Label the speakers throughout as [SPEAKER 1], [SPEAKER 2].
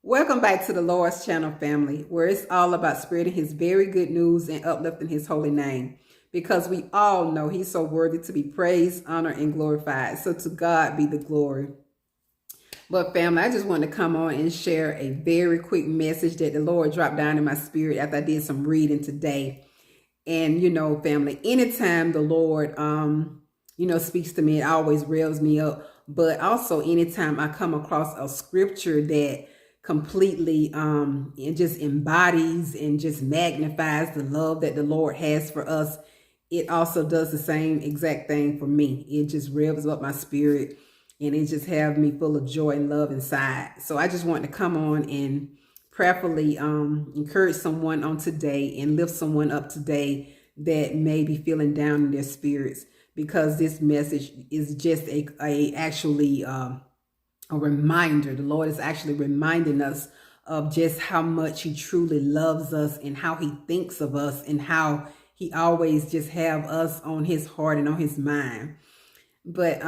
[SPEAKER 1] Welcome back to the Lord's channel, family, where it's all about spreading his very good news and uplifting his holy name. Because we all know he's so worthy to be praised, honored, and glorified. So to God be the glory. But family, I just want to come on and share a very quick message that the Lord dropped down in my spirit after I did some reading today. And family, anytime the Lord speaks to me, it always revs me up. But also anytime I come across a scripture that completely it just embodies and just magnifies the love that the Lord has for us, it also does the same exact thing for me. It just revs up my spirit and it just have me full of joy and love inside. So I just want to come on and prayerfully encourage someone on today and lift someone up today that may be feeling down in their spirits, because this message is just a reminder. The Lord is actually reminding us of just how much he truly loves us and how he thinks of us and how he always just have us on his heart and on his mind. But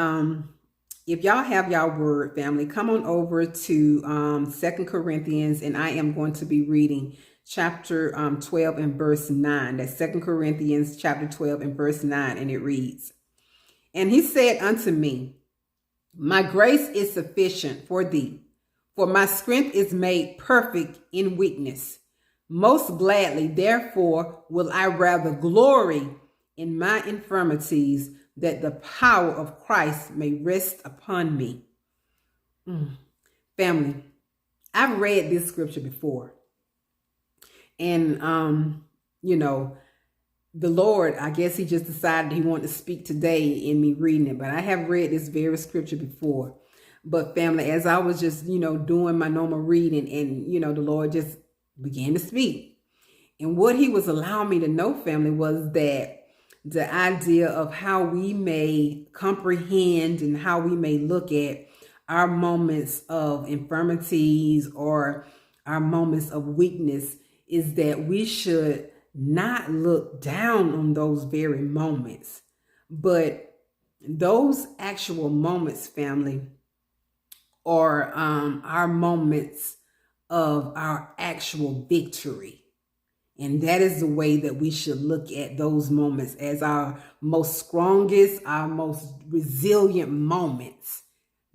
[SPEAKER 1] if y'all have y'all word, family, come on over to 2 Corinthians, and I am going to be reading chapter 12 and verse 9. That's 2 Corinthians chapter 12 and verse 9, and it reads, "And he said unto me, My grace is sufficient for thee, for my strength is made perfect in weakness. Most gladly, therefore, will I rather glory in my infirmities, that the power of Christ may rest upon me." Family, I've read this scripture before. And, the Lord, I guess he just decided he wanted to speak today in me reading it. But I have read this very scripture before. But family, as I was just, doing my normal reading, and, the Lord just began to speak. And what he was allowing me to know, family, was that the idea of how we may comprehend and how we may look at our moments of infirmities or our moments of weakness is that we should not look down on those very moments, but those actual moments, family, are our moments of our actual victory. And that is the way that we should look at those moments, as our most strongest, our most resilient moments.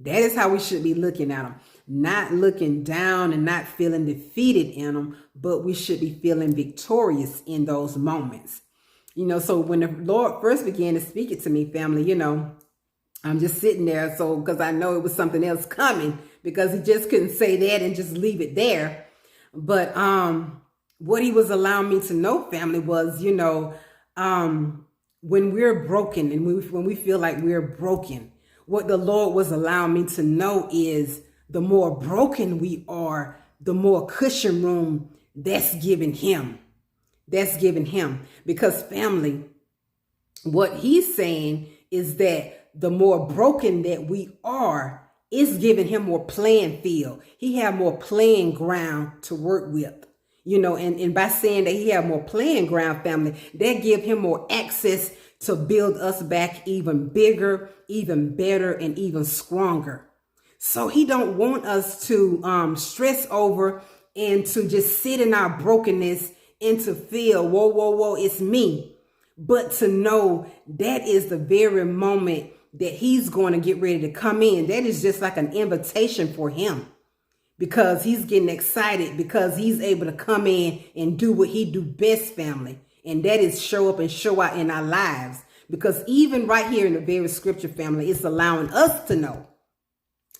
[SPEAKER 1] That is how we should be looking at them. Not looking down and not feeling defeated in them, but we should be feeling victorious in those moments. So when the Lord first began to speak it to me, family, I'm just sitting there. So, because I know it was something else coming, because he just couldn't say that and just leave it there. But, what he was allowing me to know, family, was, when we're broken and when we feel like we're broken, what the Lord was allowing me to know is the more broken we are, the more cushion room that's given him. That's given him. Because family, what he's saying is that the more broken that we are, it's giving him more playing field. He have more playing ground to work with. And by saying that he have more playing ground, family, that give him more access to build us back even bigger, even better, and even stronger. So he don't want us to stress over and to just sit in our brokenness and to feel, whoa, it's me. But to know that is the very moment that he's going to get ready to come in. That is just like an invitation for him, because he's getting excited because he's able to come in and do what he do best, family. And that is show up and show out in our lives. Because even right here in the very scripture, family, it's allowing us to know.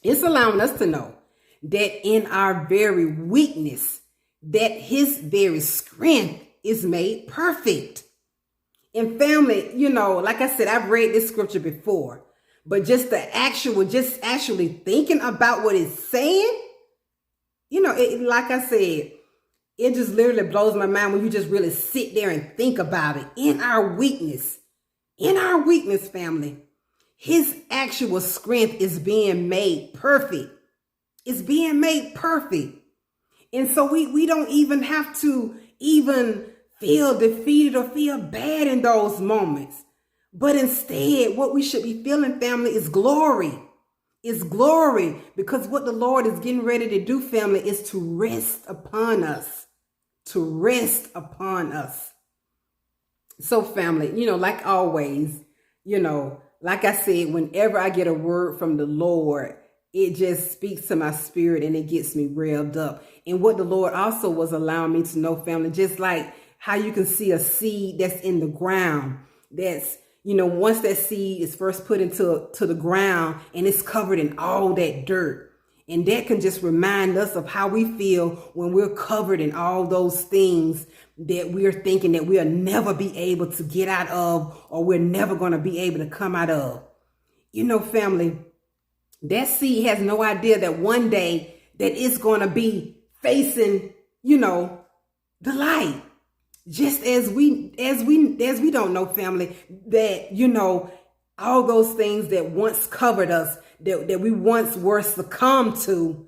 [SPEAKER 1] It's allowing us to know that in our very weakness, that his very strength is made perfect. And family, like I said, I've read this scripture before, but just actually thinking about what it's saying, like I said, it just literally blows my mind when you just really sit there and think about it. In our weakness, family, his actual strength is being made perfect. It's being made perfect. And so we don't even have to even feel defeated or feel bad in those moments. But instead, what we should be feeling, family, is glory. It's glory, because what the Lord is getting ready to do, family, is to rest upon us. To rest upon us. So, family, like always, like I said, whenever I get a word from the Lord, it just speaks to my spirit and it gets me revved up. And what the Lord also was allowing me to know, family, just like how you can see a seed that's in the ground, that's, once that seed is first put into the ground and it's covered in all that dirt. And that can just remind us of how we feel when we're covered in all those things that we're thinking that we'll never be able to get out of, or we're never going to be able to come out of. Family, that seed has no idea that one day that it's going to be facing, the light. Just as we don't know, family, that, all those things that once covered us, that we once were succumbed to,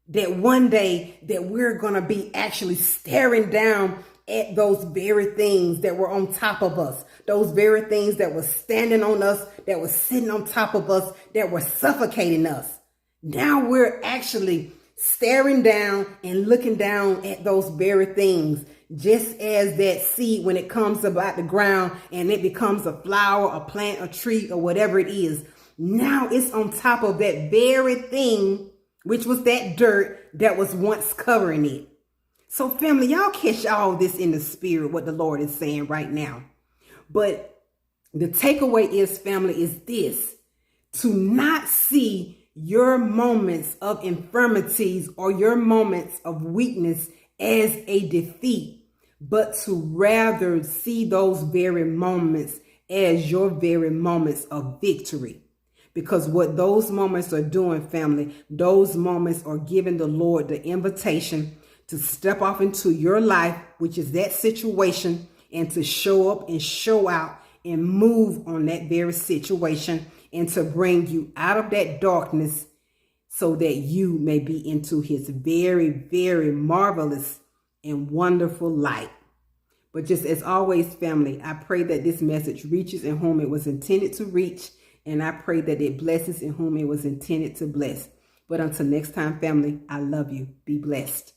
[SPEAKER 1] that one day that we're going to be actually staring down at those very things that were on top of us, those very things that were standing on us, that were sitting on top of us, that were suffocating us. Now we're actually staring down and looking down at those very things, just as that seed, when it comes about the ground and it becomes a flower, a plant, a tree, or whatever it is. Now it's on top of that very thing, which was that dirt that was once covering it. So, family, y'all catch all this in the spirit, what the Lord is saying right now. But the takeaway is, family, is this: to not see your moments of infirmities or your moments of weakness as a defeat, but to rather see those very moments as your very moments of victory. Because what those moments are doing, family, those moments are giving the Lord the invitation to step off into your life, which is that situation, and to show up and show out and move on that very situation, and to bring you out of that darkness so that you may be into his very, very marvelous and wonderful light. But just as always, family, I pray that this message reaches in whom it was intended to reach, and I pray that it blesses in whom it was intended to bless. But until next time, family, I love you. Be blessed.